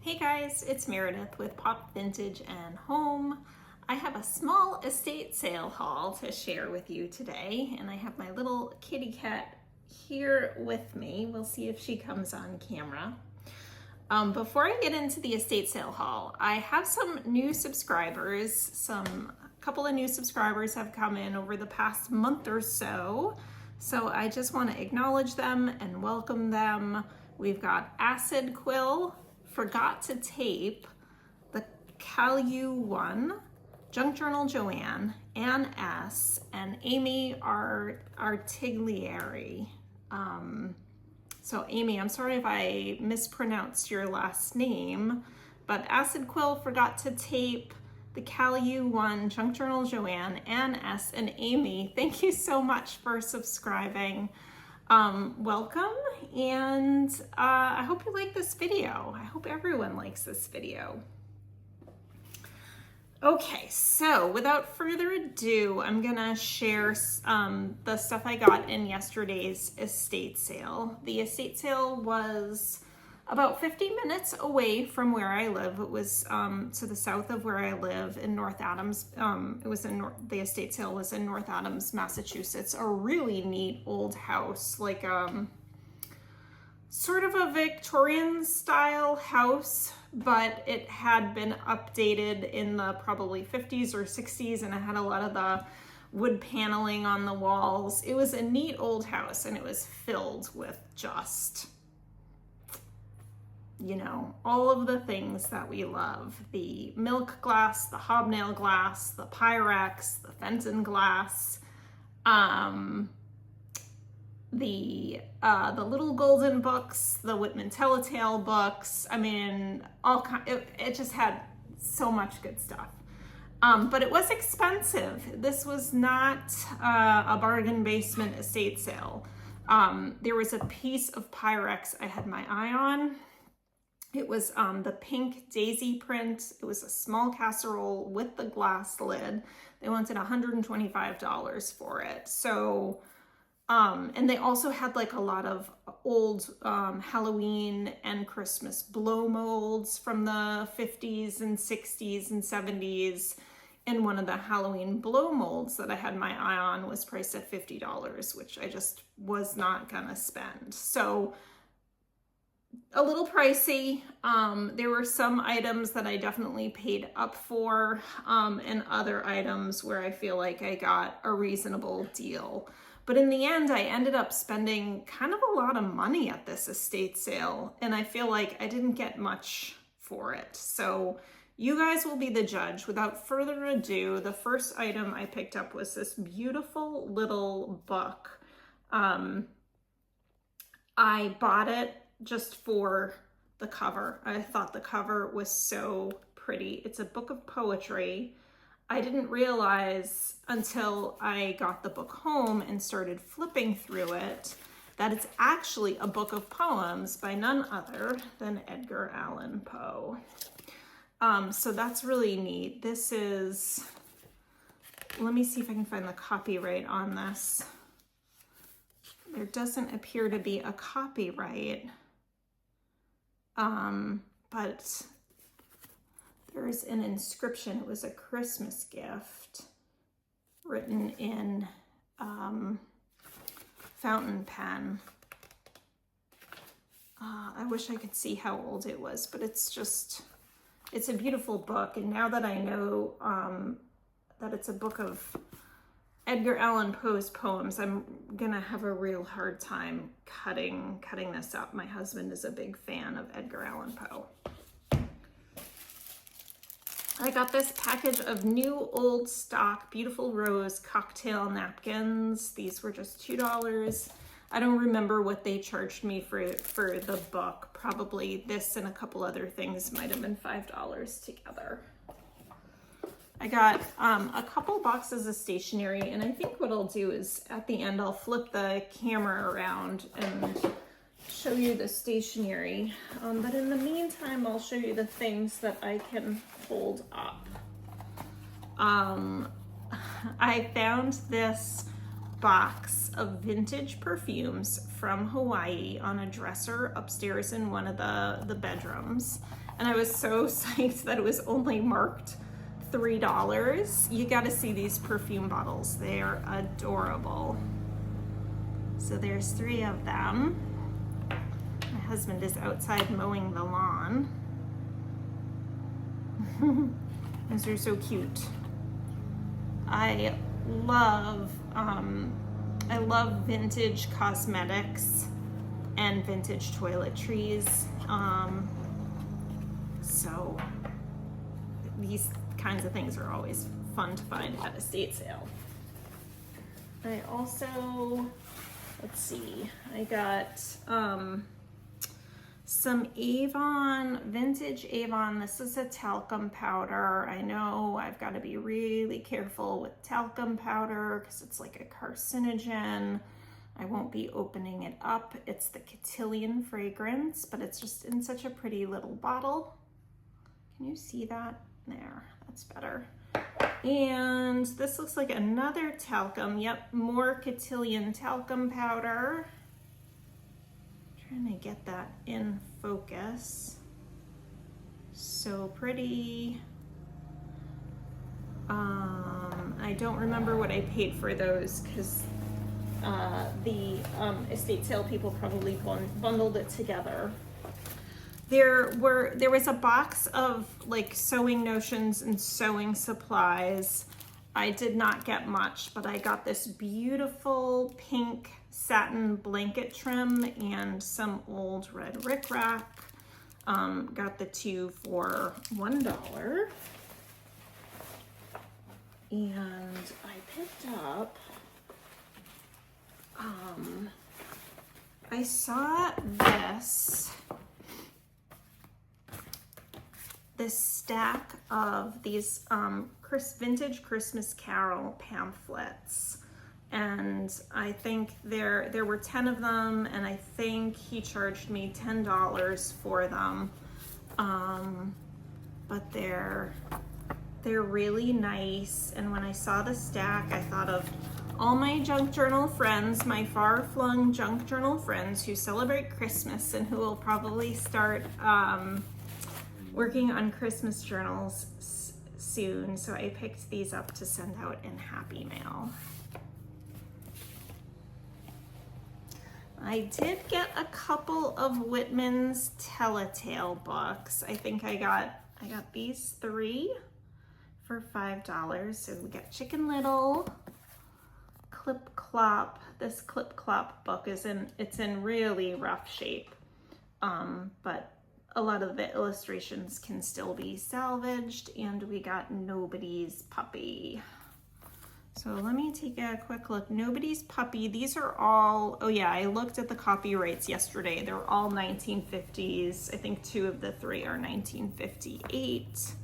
Hey guys, it's Meredith with Pop Vintage and Home. I have a small estate sale haul to share with you today, and I have my little kitty cat here with me. We'll see if she comes on camera. Before I get into the estate sale haul, I have some new subscribers. A couple of new subscribers have come in over the past month or so. So I just want to acknowledge them and welcome them. We've got Acid Quill, Forgot to Tape, the Calu One, Junk Journal Joanne, Ann S, and Amy Artiglieri. So Amy, I'm sorry if I mispronounced your last name, but Acid Quill, Forgot to Tape, the Calu One, Junk Journal Joanne, Ann S, and Amy, thank you so much for subscribing. Welcome, and I hope you like this video. I hope everyone likes this video. Okay, so without further ado, I'm gonna share the stuff I got in yesterday's estate sale. The estate sale was about 50 minutes away from where I live. It was to the south of where I live in North Adams. The estate sale was in North Adams, Massachusetts. A really neat old house, like sort of a Victorian style house, but it had been updated in the probably 50s or 60s, and it had a lot of the wood paneling on the walls. It was a neat old house, and it was filled with just, you know, all of the things that we love. The milk glass, the hobnail glass, the Pyrex, the Fenton glass, the little golden books, the Whitman Telltale books. I mean, it just had so much good stuff. But it was expensive. This was not a bargain basement estate sale. There was a piece of Pyrex I had my eye on. It was the pink daisy print. It was a small casserole with the glass lid. They wanted $125 for it. So, and they also had like a lot of old Halloween and Christmas blow molds from the 50s and 60s and 70s. And one of the Halloween blow molds that I had my eye on was priced at $50, which I just was not gonna spend. So, a little pricey. There were some items that I definitely paid up for, and other items where I feel like I got a reasonable deal. But in the end, I ended up spending kind of a lot of money at this estate sale, and I feel like I didn't get much for it. So you guys will be the judge. Without further ado, the first item I picked up was this beautiful little book. I bought it just for the cover. I thought the cover was so pretty. It's a book of poetry. I didn't realize until I got the book home and started flipping through it that it's actually a book of poems by none other than Edgar Allan Poe. So that's really neat. This is, let me see if I can find the copyright on this. There doesn't appear to be a copyright. But there's an inscription. It was a Christmas gift written in fountain pen. I wish I could see how old it was, but it's a beautiful book. And now that I know that it's a book of Edgar Allan Poe's poems, I'm gonna have a real hard time cutting this up. My husband is a big fan of Edgar Allan Poe. I got this package of new old stock Beautiful Rose cocktail napkins. These were just $2. I don't remember what they charged me for the book. Probably this and a couple other things might have been $5 together. I got a couple boxes of stationery, and I think what I'll do is at the end I'll flip the camera around and show you the stationery. But in the meantime, I'll show you the things that I can hold up. I found this box of vintage perfumes from Hawaii on a dresser upstairs in one of the bedrooms. And I was so psyched that it was only marked $3. You got to see these perfume bottles. They are adorable. So there's 3 of them. My husband is outside mowing the lawn. Those are so cute. I love vintage cosmetics and vintage toiletries. So these kinds of things are always fun to find at estate sale. I also, let's see, I got some Avon, vintage Avon. This is a talcum powder. I know I've got to be really careful with talcum powder because it's like a carcinogen. I won't be opening it up. It's the Cotillion fragrance, but it's just in such a pretty little bottle. Can you see that? There, that's better. And this looks like another talcum. Yep, more Cotillion talcum powder. Trying to get that in focus. So pretty. I don't remember what I paid for those because the estate sale people probably bundled it together. There was a box of like sewing notions and sewing supplies. I did not get much, but I got this beautiful pink satin blanket trim and some old red rickrack. Got the 2 for $1. And I picked up, I saw this stack of these vintage Christmas Carol pamphlets, and I think there were 10 of them, and I think he charged me $10 for them. But they're really nice, and when I saw the stack, I thought of all my junk journal friends, my far-flung junk journal friends who celebrate Christmas and who will probably start working on Christmas journals soon. So I picked these up to send out in Happy Mail. I did get a couple of Whitman's Telltale books. I think I got these 3 for $5. So we got Chicken Little, Clip Clop. This Clip Clop book it's in really rough shape, but a lot of the illustrations can still be salvaged. And we got Nobody's Puppy. So let me take a quick look. Nobody's Puppy. These are all, oh yeah, I looked at the copyrights yesterday. They're all 1950s. I think 2 of the 3 are 1958.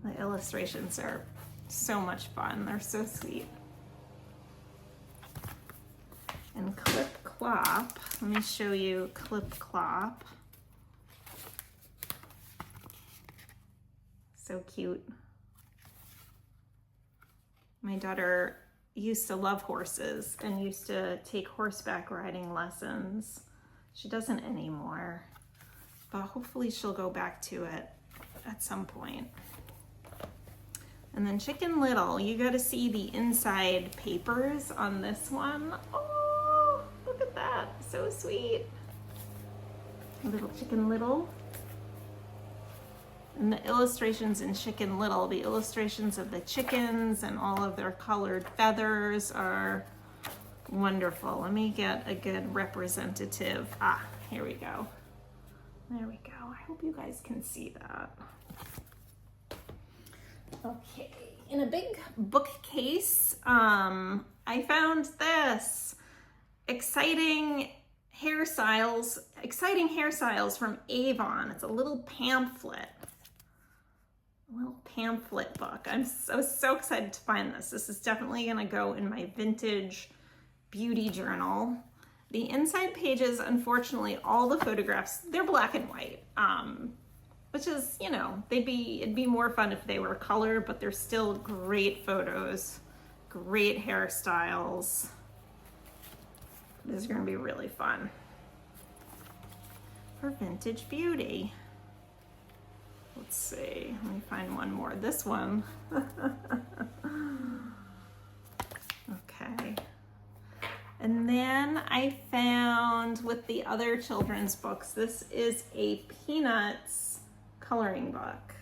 The illustrations are so much fun. They're so sweet. And Clip Clop, let me show you Clip Clop. So cute. My daughter used to love horses and used to take horseback riding lessons. She doesn't anymore, but hopefully she'll go back to it at some point. And then Chicken Little, you got to see the inside papers on this one. Oh, look at that, so sweet. Little Chicken Little. And the illustrations in Chicken Little, the illustrations of the chickens and all of their colored feathers are wonderful. Let me get a good representative. Ah, here we go. There we go. I hope you guys can see that. Okay, in a big bookcase, I found this exciting hairstyles from Avon. It's a little pamphlet book. I was so excited to find this. This is definitely gonna go in my vintage beauty journal. The inside pages, unfortunately, all the photographs, they're black and white. Which is, you know, it'd be more fun if they were color, but they're still great photos, great hairstyles. This is going to be really fun for Vintage Beauty. Let's see, let me find one more. This one. Okay. And then I found with the other children's books, this is a Peanuts coloring book.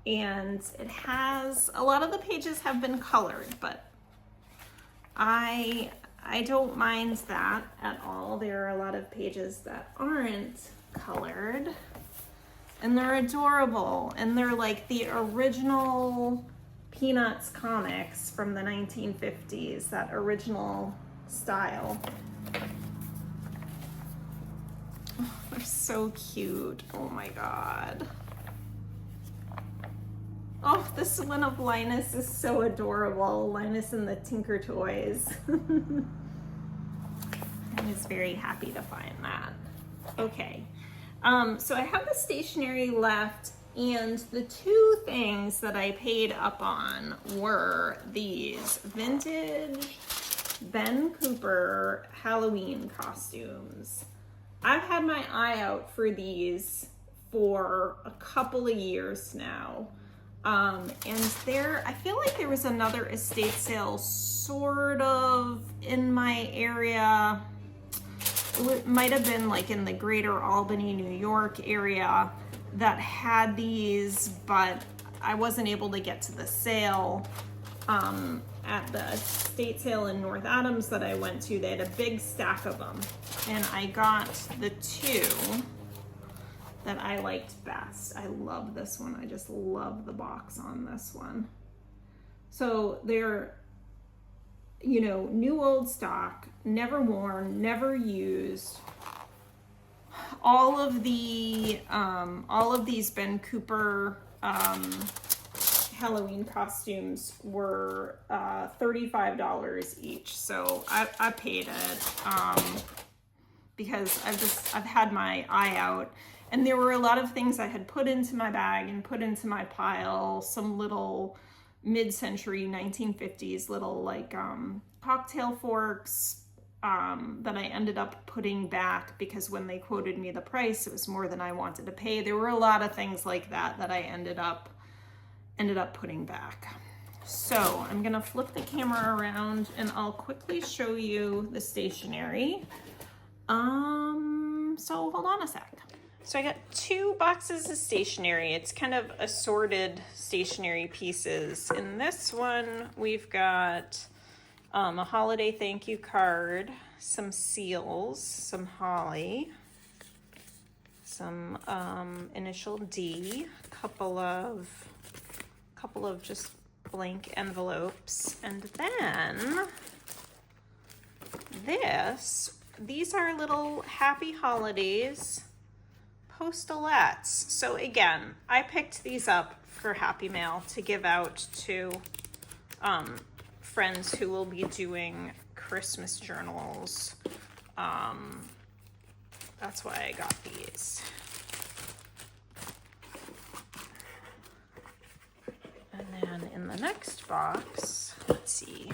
And it has, a lot of the pages have been colored, but I don't mind that at all. There are a lot of pages that aren't colored, and they're adorable, and they're like the original Peanuts comics from the 1950s, that original style. Oh, they're so cute. Oh my God. Oh, this one of Linus is so adorable. Linus and the Tinker Toys. I was very happy to find that. Okay, so I have the stationery left, and the two things that I paid up on were these vintage Ben Cooper Halloween costumes. I've had my eye out for these for a couple of years now. And I feel like there was another estate sale sort of in my area. It might have been like in the greater Albany, New York area that had these, but I wasn't able to get to the sale. At the estate sale in North Adams that I went to, they had a big stack of them, and I got the two that I liked best. I love this one. I just love the box on this one. So they're, you know, new old stock, never worn, never used. All of these Ben Cooper Halloween costumes were $35 each. So I paid it because I've had my eye out. And there were a lot of things I had put into my bag and put into my pile, some little mid-century 1950s little like cocktail forks that I ended up putting back because when they quoted me the price, it was more than I wanted to pay. There were a lot of things like that that I ended up putting back. So I'm gonna flip the camera around and I'll quickly show you the stationery. So hold on a sec. So I got two boxes of stationery. It's kind of assorted stationery pieces. In this one, we've got a holiday thank you card, some seals, some holly, some initial D, a couple of just blank envelopes, and then these are little happy holidays postalettes. So again, I picked these up for Happy Mail to give out to friends who will be doing Christmas journals. That's why I got these. And then in the next box, let's see.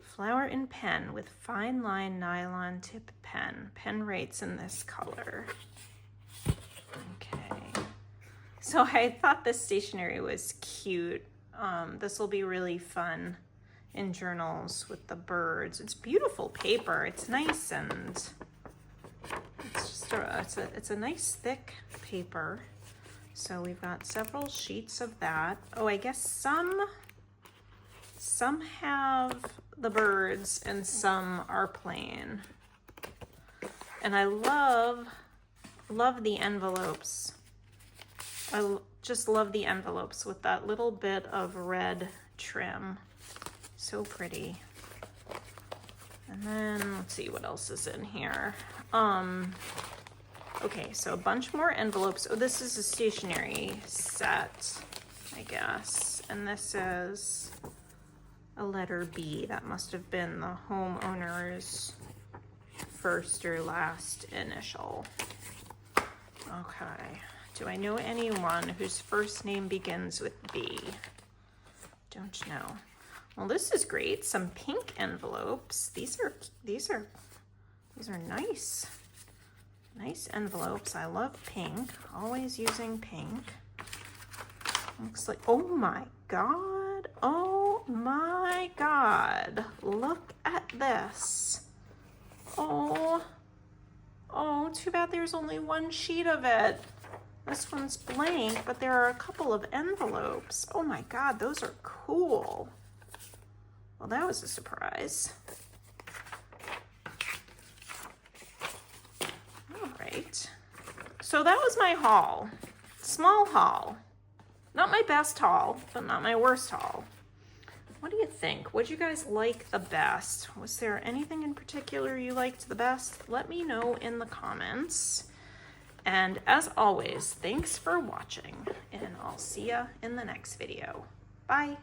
Flower and pen with fine line nylon tip pen. Pen rates in this color. Okay. So I thought this stationery was cute. This will be really fun in journals with the birds. It's beautiful paper. It's nice, and it's just it's a nice thick paper. So we've got several sheets of that. Oh, I guess some have the birds and some are plain. And I love the envelopes. I just love the envelopes with that little bit of red trim. So pretty. And then let's see what else is in here. Okay, so a bunch more envelopes. Oh, this is a stationery set, I guess. And this is a letter B. That must have been the homeowner's first or last initial. Okay. Do I know anyone whose first name begins with B? Don't know. Well, this is great. Some pink envelopes. These are nice. Nice envelopes. I love pink. Always using pink. Looks like, oh my God. Oh my God. Look at this. Oh, too bad there's only one sheet of it. This one's blank, but there are a couple of envelopes. Oh my God, those are cool. Well, that was a surprise. All right. So that was my haul. Small haul. Not my best haul, but not my worst haul. What do you think? What did you guys like the best? Was there anything in particular you liked the best? Let me know in the comments. And as always, thanks for watching, and I'll see ya in the next video. Bye.